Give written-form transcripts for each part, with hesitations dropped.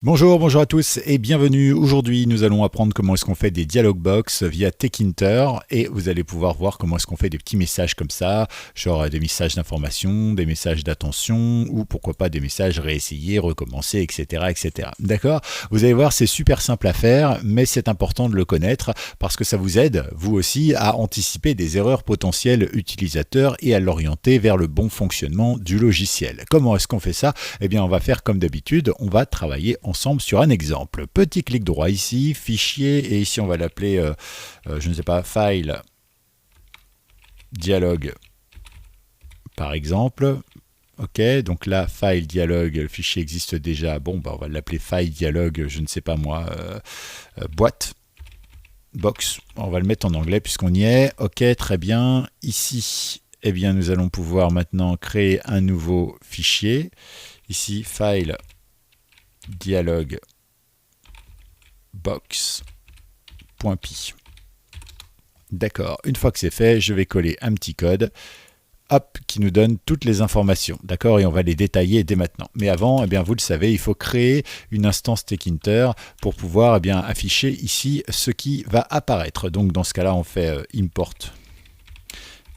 Bonjour à tous et bienvenue. Aujourd'hui, nous allons apprendre comment est-ce qu'on fait des dialog box via Tkinter et vous allez pouvoir voir comment est-ce qu'on fait des petits messages comme ça, genre des messages d'information, des messages d'attention ou pourquoi pas des messages réessayer, recommencer, etc., etc. D'accord? Vous allez voir, c'est super simple à faire, mais c'est important de le connaître parce que ça vous aide, vous aussi, à anticiper des erreurs potentielles utilisateurs et à l'orienter vers le bon fonctionnement du logiciel. Comment est-ce qu'on fait ça? Eh bien, on va faire comme d'habitude, on va travailler ensemble sur un exemple. Petit clic droit ici, fichier, et ici on va l'appeler, je ne sais pas, file, dialogue, par exemple. Ok, donc là, file, dialogue, le fichier existe déjà. Bon, bah, on va l'appeler file, dialogue, je ne sais pas moi, boîte, box. On va le mettre en anglais puisqu'on y est. Ok, très bien. Ici, eh bien, nous allons pouvoir maintenant créer un nouveau fichier. Ici, file, dialogue box.py. D'accord, une fois que c'est fait, je vais coller un petit code, hop, qui nous donne toutes les informations. D'accord, et on va les détailler dès maintenant. Mais avant, eh bien, vous le savez, il faut créer une instance Tkinter pour pouvoir eh bien, afficher ici ce qui va apparaître. Donc dans ce cas-là, on fait import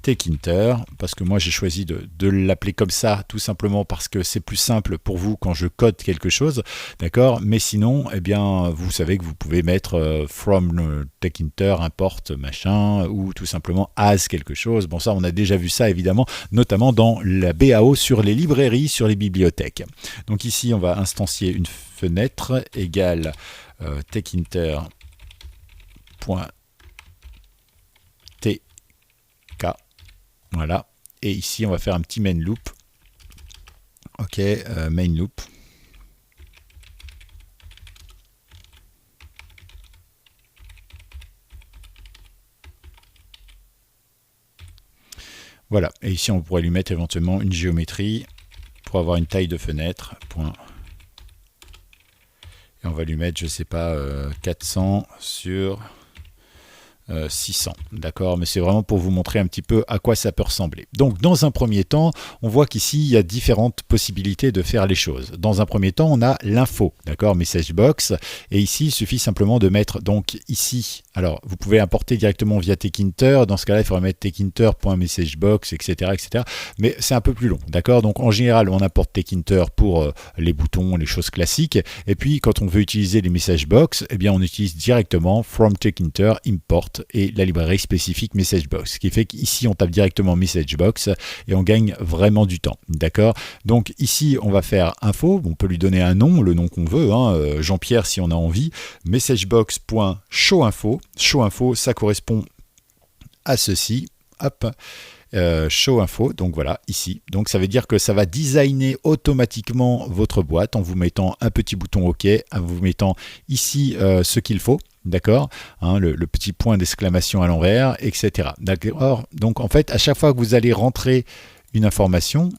Tkinter, parce que moi j'ai choisi de l'appeler comme ça, tout simplement parce que c'est plus simple pour vous quand je code quelque chose, d'accord? Mais sinon, eh bien, vous savez que vous pouvez mettre from Tkinter, import, machin, ou tout simplement as quelque chose. Bon, ça, on a déjà vu ça, évidemment, notamment dans la BAO sur les librairies, sur les bibliothèques. Donc ici, on va instancier une fenêtre égale tkinter.tk. Voilà, et ici on va faire un petit main loop. Ok, main loop. Voilà, et ici on pourrait lui mettre éventuellement une géométrie pour avoir une taille de fenêtre. Point. Et on va lui mettre, je sais pas, 400 sur 600, d'accord, mais c'est vraiment pour vous montrer un petit peu à quoi ça peut ressembler. Donc dans un premier temps, on voit qu'ici il y a différentes possibilités de faire les choses. Dans un premier temps, on a l'info, d'accord, message box, et ici il suffit simplement de mettre donc ici, alors vous pouvez importer directement via Tkinter, dans ce cas-là il faudrait mettre tkinter.messagebox, etc., etc., mais c'est un peu plus long, d'accord, donc en général on importe Tkinter pour les boutons, les choses classiques, et puis quand on veut utiliser les message box, eh bien on utilise directement from Tkinter import et la librairie spécifique MessageBox, ce qui fait qu'ici on tape directement MessageBox et on gagne vraiment du temps, d'accord. Donc ici on va faire info, on peut lui donner un nom, le nom qu'on veut, hein, Jean-Pierre si on a envie, messagebox.showinfo, showinfo ça correspond à ceci, hop, show info, donc voilà, ici. Donc ça veut dire que ça va designer automatiquement votre boîte en vous mettant un petit bouton OK, en vous mettant ici ce qu'il faut, d'accord, hein, le petit point d'exclamation à l'envers, etc. D'accord. Donc en fait, à chaque fois que vous allez rentrer une information,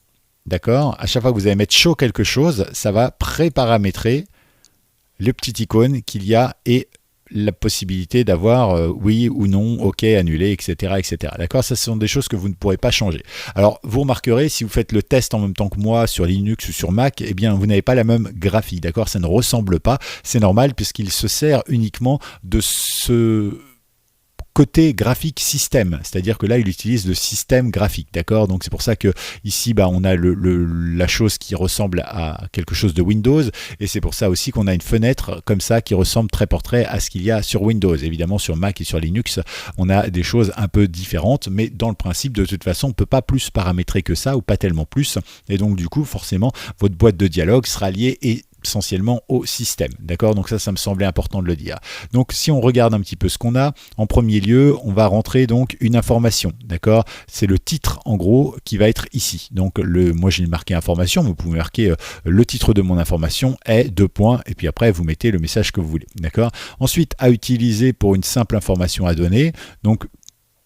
d'accord, à chaque fois que vous allez mettre show quelque chose, ça va pré-paramétrer le petit icône qu'il y a et la possibilité d'avoir oui ou non, ok, annulé, etc., etc. D'accord, ça ce sont des choses que vous ne pourrez pas changer. Alors vous remarquerez, si vous faites le test en même temps que moi sur Linux ou sur Mac, eh bien vous n'avez pas la même graphie, d'accord, ça ne ressemble pas, c'est normal puisqu'il se sert uniquement de ce côté graphique système, c'est-à-dire que là il utilise le système graphique, d'accord, donc c'est pour ça que ici bah, on a la chose qui ressemble à quelque chose de Windows, et c'est pour ça aussi qu'on a une fenêtre comme ça qui ressemble très portrait à ce qu'il y a sur Windows. Évidemment sur Mac et sur Linux on a des choses un peu différentes, mais dans le principe de toute façon on ne peut pas plus paramétrer que ça, ou pas tellement plus, et donc du coup forcément votre boîte de dialogue sera liée et essentiellement au système, d'accord, donc ça me semblait important de le dire. Donc si on regarde un petit peu ce qu'on a, en premier lieu on va rentrer donc une information, d'accord, c'est le titre en gros qui va être ici, donc moi j'ai marqué information, vous pouvez marquer le titre de mon information est : et puis après vous mettez le message que vous voulez, d'accord. Ensuite à utiliser pour une simple information à donner, donc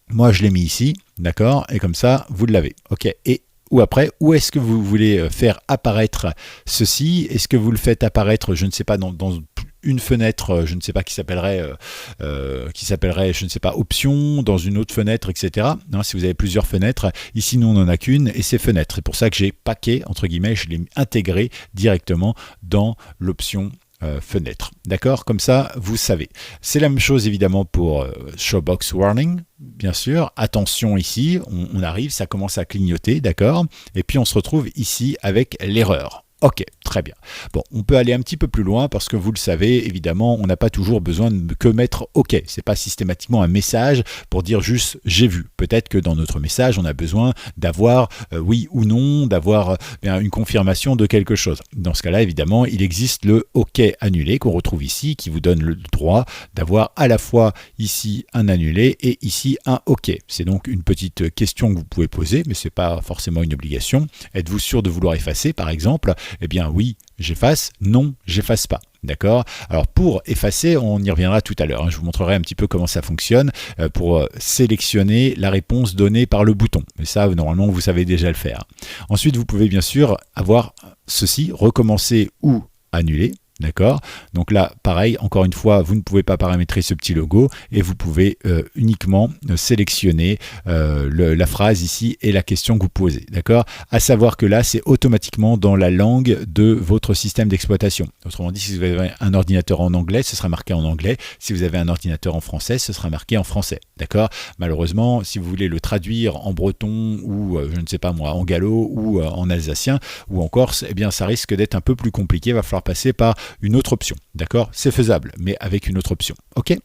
moi je l'ai mis ici, d'accord, et comme ça vous l'avez, ok. Et ou après, où est-ce que vous voulez faire apparaître ceci? Est-ce que vous le faites apparaître, je ne sais pas, dans une fenêtre, je ne sais pas, qui s'appellerait, je ne sais pas, option, dans une autre fenêtre, etc. Non, si vous avez plusieurs fenêtres, ici nous on n'en a qu'une, et c'est fenêtre. C'est pour ça que j'ai paquet, entre guillemets, je l'ai intégré directement dans l'option fenêtre. D'accord? Comme ça, vous savez. C'est la même chose évidemment pour Showbox Warning, bien sûr. Attention ici, on arrive, ça commence à clignoter, d'accord? Et puis on se retrouve ici avec l'erreur. Ok, très bien. Bon, on peut aller un petit peu plus loin parce que vous le savez, évidemment, on n'a pas toujours besoin de que mettre OK. C'est pas systématiquement un message pour dire juste j'ai vu. Peut-être que dans notre message, on a besoin d'avoir oui ou non, d'avoir une confirmation de quelque chose. Dans ce cas-là, évidemment, il existe le OK annulé qu'on retrouve ici, qui vous donne le droit d'avoir à la fois ici un annulé et ici un OK. C'est donc une petite question que vous pouvez poser, mais c'est pas forcément une obligation. Êtes-vous sûr de vouloir effacer, par exemple? Eh bien oui, j'efface, non, j'efface pas. D'accord? Alors pour effacer, on y reviendra tout à l'heure. Je vous montrerai un petit peu comment ça fonctionne pour sélectionner la réponse donnée par le bouton. Mais ça, normalement, vous savez déjà le faire. Ensuite, vous pouvez bien sûr avoir ceci, recommencer ou annuler. D'accord? Donc là, pareil, encore une fois, vous ne pouvez pas paramétrer ce petit logo et vous pouvez uniquement sélectionner la phrase ici et la question que vous posez. D'accord? À savoir que là, c'est automatiquement dans la langue de votre système d'exploitation. Autrement dit, si vous avez un ordinateur en anglais, ce sera marqué en anglais. Si vous avez un ordinateur en français, ce sera marqué en français. D'accord? Malheureusement, si vous voulez le traduire en breton ou, je ne sais pas moi, en gallo ou en alsacien ou en corse, eh bien, ça risque d'être un peu plus compliqué. Il va falloir passer par une autre option, d'accord? C'est faisable, mais avec une autre option, ok?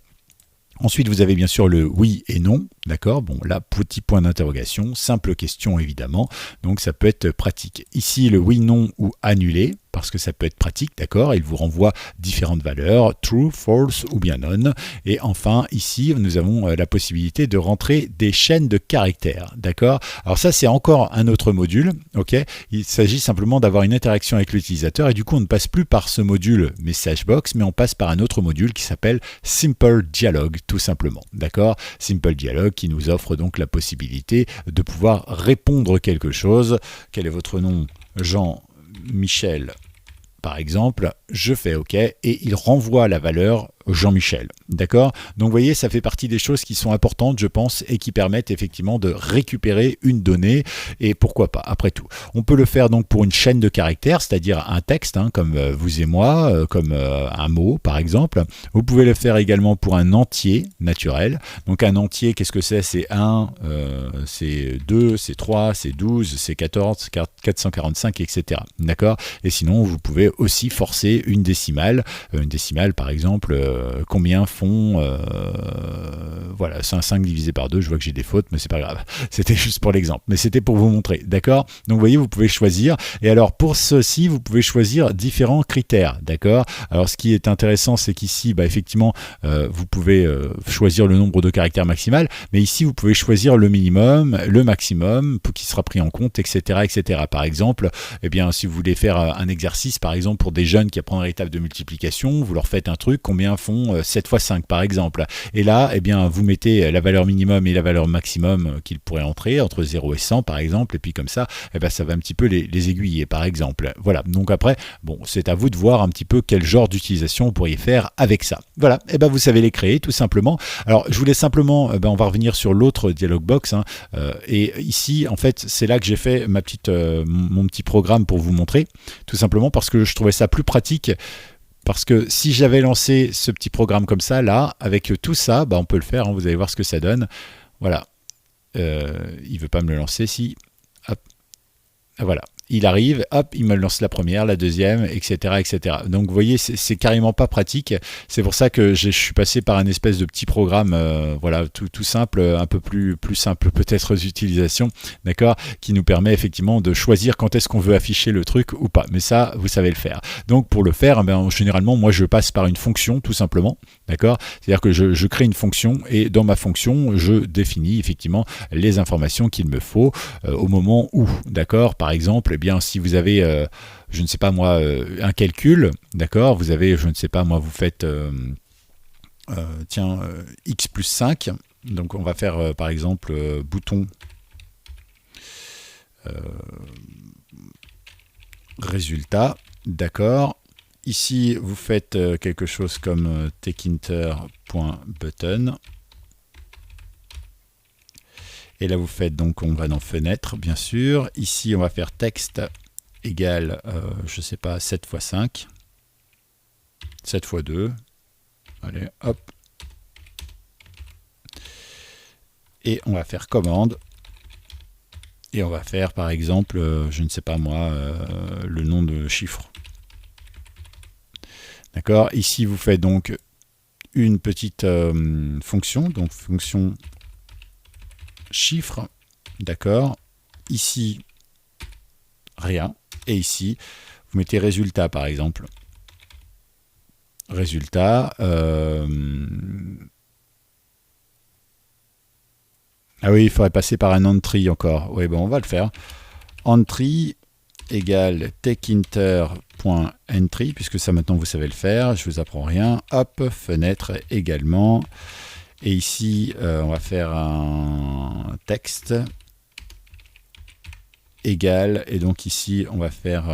Ensuite, vous avez bien sûr le oui et non, d'accord? Bon, là, petit point d'interrogation, simple question évidemment, donc ça peut être pratique. Ici, le oui, non ou annulé, parce que ça peut être pratique, d'accord? Il vous renvoie différentes valeurs, true, false ou bien non. Et enfin, ici, nous avons la possibilité de rentrer des chaînes de caractères, d'accord? Alors ça, c'est encore un autre module, ok? Il s'agit simplement d'avoir une interaction avec l'utilisateur et du coup, on ne passe plus par ce module MessageBox, mais on passe par un autre module qui s'appelle Simple Dialogue, tout simplement, d'accord? Simple Dialogue qui nous offre donc la possibilité de pouvoir répondre quelque chose. Quel est votre nom? Jean-Michel, par exemple, je fais OK et il renvoie la valeur Jean-Michel. D'accord? Donc vous voyez, ça fait partie des choses qui sont importantes, je pense, et qui permettent effectivement de récupérer une donnée. Et pourquoi pas, après tout. On peut le faire donc pour une chaîne de caractères, c'est-à-dire un texte, comme vous et moi, comme un mot, par exemple. Vous pouvez le faire également pour un entier naturel. Donc un entier, qu'est-ce que c'est? C'est 1, c'est 2, c'est 3, c'est 12, c'est 14, 445, etc. D'accord? Et sinon, vous pouvez aussi forcer une décimale. Une décimale, par exemple, combien font voilà, 5 divisé par 2, je vois que j'ai des fautes, mais c'est pas grave, c'était juste pour l'exemple, mais c'était pour vous montrer, d'accord? Donc vous voyez, vous pouvez choisir, et alors pour ceci, vous pouvez choisir différents critères, d'accord? Alors ce qui est intéressant, c'est qu'ici, effectivement, vous pouvez choisir le nombre de caractères maximal, mais ici, vous pouvez choisir le minimum, le maximum, qui sera pris en compte, etc., etc. Par exemple, eh bien, si vous voulez faire un exercice, par exemple, pour des jeunes qui apprennent les tables de multiplication, vous leur faites un truc, combien font 7 fois 5 par exemple. Et là, eh bien, vous mettez la valeur minimum et la valeur maximum qu'ils pourraient entrer, entre 0 et 100 par exemple, et puis comme ça, eh bien, ça va un petit peu les aiguiller par exemple. Voilà, donc après, bon, c'est à vous de voir un petit peu quel genre d'utilisation vous pourriez faire avec ça. Voilà, et ben vous savez les créer tout simplement. Alors, je voulais simplement, on va revenir sur l'autre dialog box, et ici, en fait, c'est là que j'ai fait mon petit programme pour vous montrer, tout simplement parce que je trouvais ça plus pratique. Parce que si j'avais lancé ce petit programme comme ça, là, avec tout ça, on peut le faire, vous allez voir ce que ça donne. Voilà. Il ne veut pas me le lancer, si. Hop. Voilà. Il arrive, hop, il me lance la première, la deuxième, etc., etc. Donc vous voyez, c'est carrément pas pratique. C'est pour ça que je suis passé par un espèce de petit programme, voilà, tout simple, un peu plus simple peut-être d'utilisation, d'accord, qui nous permet effectivement de choisir quand est-ce qu'on veut afficher le truc ou pas. Mais ça, vous savez le faire. Donc pour le faire, généralement, moi je passe par une fonction, tout simplement, d'accord. C'est-à-dire que je crée une fonction et dans ma fonction, je définis effectivement les informations qu'il me faut au moment où, d'accord. Par exemple, bien, si vous avez, je ne sais pas moi, un calcul, d'accord, vous avez, je ne sais pas moi, vous faites, x plus 5, donc on va faire par exemple bouton résultat, d'accord. Ici, vous faites quelque chose comme techinter.button. Et là, vous faites, donc, on va dans fenêtre, bien sûr. Ici, on va faire texte égale, je ne sais pas, 7 fois 5. 7 fois 2. Allez, hop. Et on va faire commande. Et on va faire par exemple, je ne sais pas moi, le nom de chiffre. D'accord. Ici, vous faites donc une petite fonction. Donc fonction chiffre. D'accord. Ici, rien. Et ici, vous mettez résultat par exemple. Résultat. Ah oui, il faudrait passer par un entry encore. Oui, bon, on va le faire. Entry égale techinter.entry, puisque ça maintenant vous savez le faire. Je vous apprends rien. Hop, fenêtre également. Et ici, on va faire un texte égal. Et donc ici, on va faire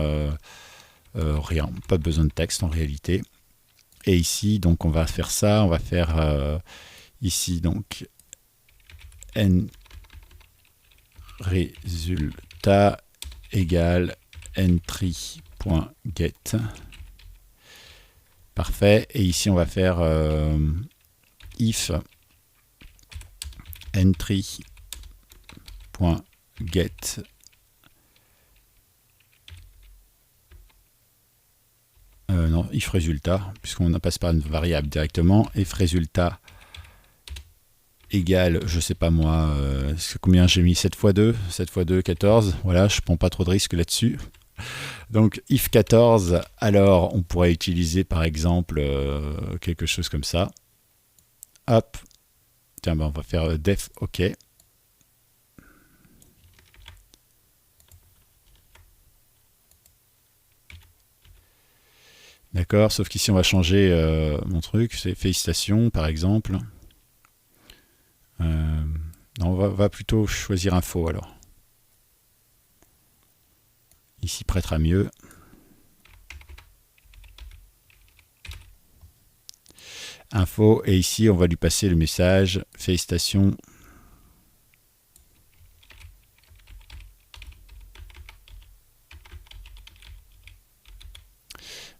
rien. Pas besoin de texte en réalité. Et ici, donc on va faire ça. On va faire ici donc n résultat égale entry.get. Parfait. Et ici, on va faire if entry.get non, if résultat, puisqu'on ne passe pas une variable directement. If résultat égale, je sais pas moi, combien j'ai mis 7 fois 2, 7 fois 2, 14. Voilà, je prends pas trop de risques là-dessus. Donc, if 14, alors on pourrait utiliser par exemple quelque chose comme ça. Hop. Tiens, ben, on va faire def OK. D'accord, sauf qu'ici on va changer mon truc, c'est félicitations par exemple. Non, on va plutôt choisir info alors. Ici prêtera mieux. Info, et ici on va lui passer le message félicitations.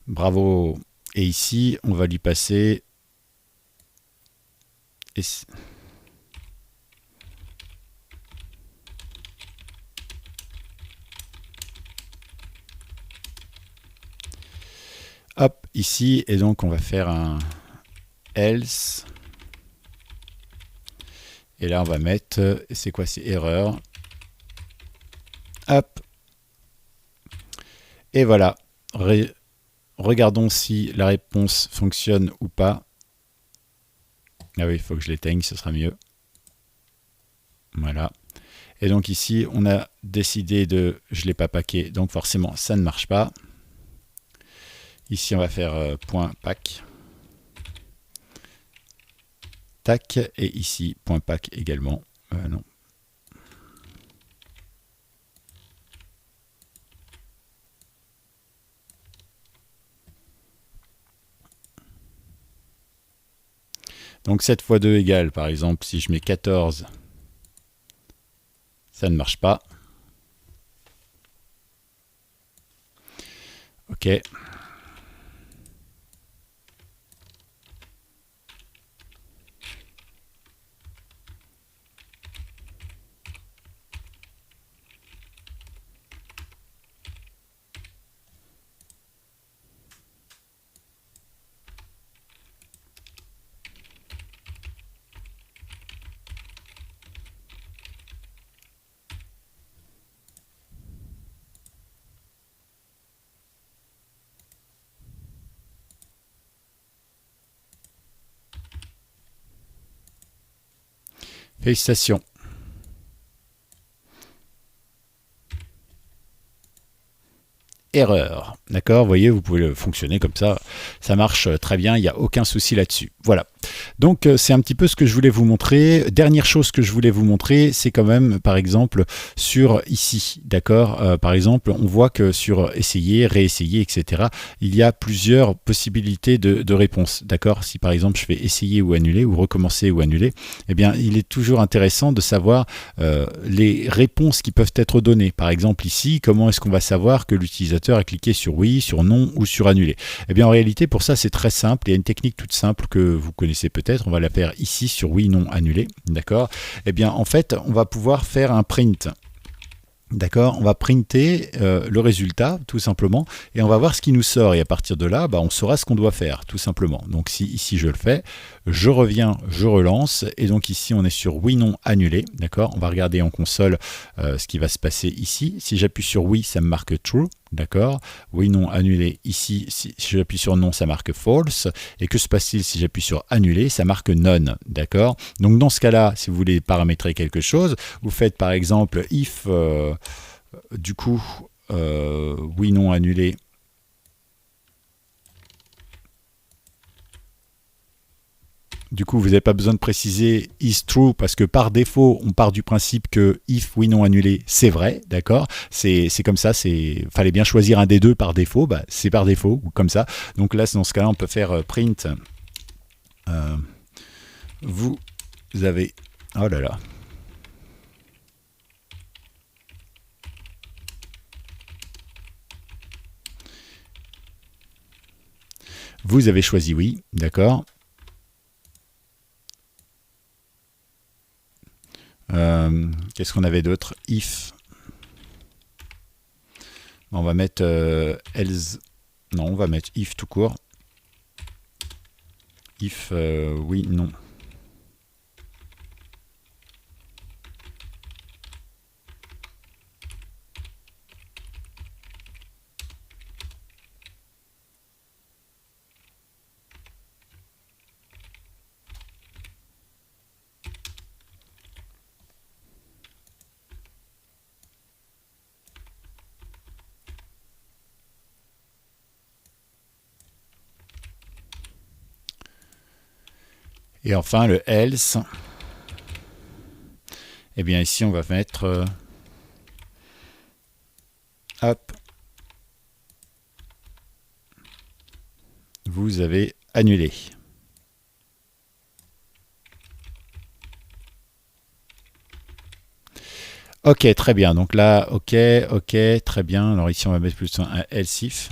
Bravo. Et ici on va lui passer hop, ici, et donc on va faire un else. Et là on va mettre, c'est quoi, c'est erreur. Hop. Et voilà. Regardons si la réponse fonctionne ou pas. Ah oui, il faut que je l'éteigne, ce sera mieux. Voilà. Et donc ici, on a décidé de... Je ne l'ai pas packé, donc forcément, ça ne marche pas. Ici, on va faire point pack. Tac. Et ici, point pack également. Non. Donc 7 fois 2 égale, par exemple, si je mets 14, ça ne marche pas. OK. Félicitations. Erreur. D'accord, vous voyez, vous pouvez le fonctionner comme ça. Ça marche très bien, il n'y a aucun souci là-dessus. Voilà. Donc, c'est un petit peu ce que je voulais vous montrer. Dernière chose que je voulais vous montrer, c'est quand même, par exemple, sur ici. D'accord, par exemple, on voit que sur essayer, réessayer, etc., il y a plusieurs possibilités de réponse. D'accord, si par exemple, je fais essayer ou annuler, ou recommencer ou annuler, eh bien, il est toujours intéressant de savoir les réponses qui peuvent être données. Par exemple, ici, comment est-ce qu'on va savoir que l'utilisateur a cliqué sur oui, sur non ou sur annulé. Eh bien en réalité pour ça c'est très simple, il y a une technique toute simple que vous connaissez peut-être, on va la faire ici sur oui, non, annulé, d'accord? Eh bien en fait on va pouvoir faire un print. D'accord, on va printer le résultat tout simplement et on va voir ce qui nous sort et à partir de là on saura ce qu'on doit faire tout simplement. Donc si ici je le fais, je reviens, je relance et donc ici on est sur oui, non, annulé. D'accord, on va regarder en console ce qui va se passer ici. Si j'appuie sur oui, ça me marque true. D'accord, oui, non, annulé. Ici, si j'appuie sur non, ça marque false. Et que se passe-t-il si j'appuie sur annulé? Ça marque none. D'accord, donc dans ce cas-là, si vous voulez paramétrer quelque chose, vous faites par exemple if, du coup, oui, non, annulé. Du coup, vous n'avez pas besoin de préciser is true parce que par défaut, on part du principe que if, oui, non, annulé, c'est vrai, d'accord? C'est comme ça, fallait bien choisir un des deux par défaut, c'est par défaut ou comme ça. Donc là, dans ce cas-là, on peut faire print. Vous avez, oh là là. Vous avez choisi oui, d'accord? Qu'est-ce qu'on avait d'autre? If. On va mettre else. Non, on va mettre if tout court. If, oui, non. Et enfin, le else. Eh bien, ici, on va mettre... hop. Vous avez annulé. Ok, très bien. Donc là, ok, très bien. Alors ici, on va mettre plutôt un else if.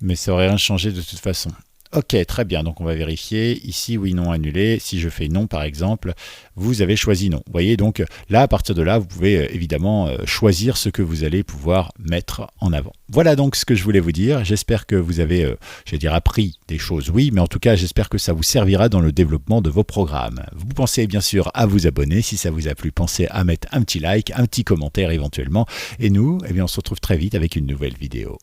Mais ça n'aurait rien changé de toute façon. Ok, très bien, donc on va vérifier. Ici, oui, non, annulé. Si je fais non, par exemple, vous avez choisi non. Vous voyez, donc là, à partir de là, vous pouvez évidemment choisir ce que vous allez pouvoir mettre en avant. Voilà donc ce que je voulais vous dire. J'espère que vous avez, je vais dire, appris des choses, oui, mais en tout cas, j'espère que ça vous servira dans le développement de vos programmes. Vous pensez bien sûr à vous abonner. Si ça vous a plu, pensez à mettre un petit like, un petit commentaire éventuellement. Et nous, eh bien, on se retrouve très vite avec une nouvelle vidéo.